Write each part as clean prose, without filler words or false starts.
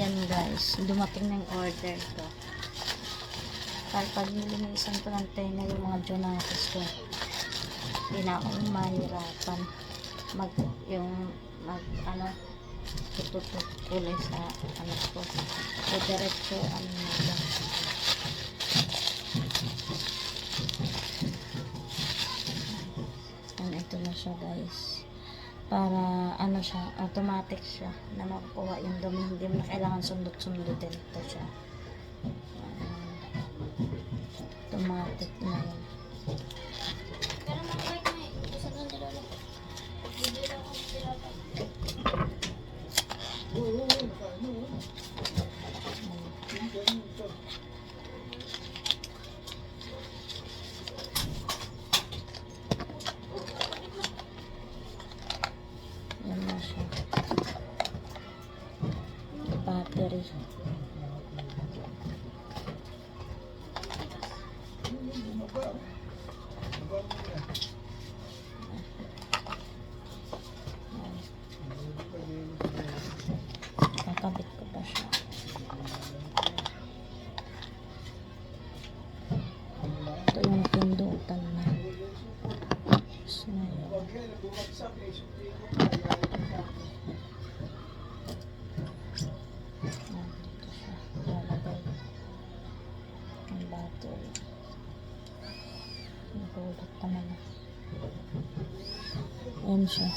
Ayan guys, dumating na yung order ko. Pag nilinisan ko ng tenga yung mga jonatas ko, hindi na ako mahirapan tututok kulay sa ano ko. So, diretso ano na lang. And ito na siya guys. Para ano siya, automatic siya na makukuha yung dumi. Hindi mo na kailangan sundot-sundutin. Ito siya. Automatic na yun. Pero mag-work na eh. Gusto nang nilolo. Hindi lang ako nilolo. Yan na siya. Battery. Kakabit ko pa siya. Ito yung pindutan na. So, dito siya. Lalagay ang battery. Nagulot naman na. Ayan siya.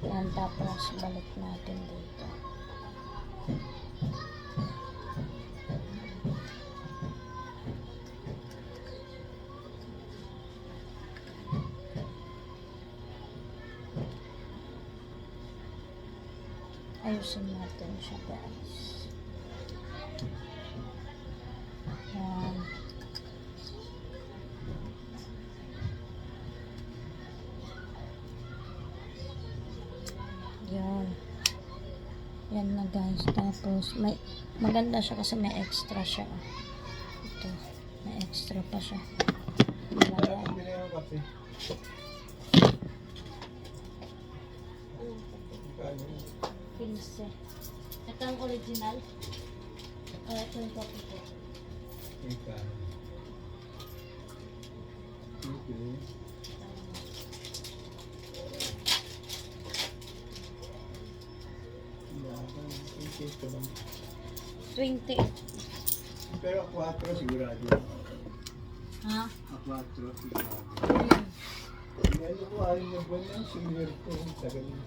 Yan, tapos balik natin dito. Ayusin natin siya guys. Yan. Yan. Yan na guys. Tapos may maganda siya kasi may extra siya. Ito. May extra pa siya. Malagay. Pinse. Ito ang original. Ito yung copy ko. Okay. 20. Pero 4 sigurado. Ha? 4 sigurado. Ngayon ko aling na buwan ng senior ko. Tagal na.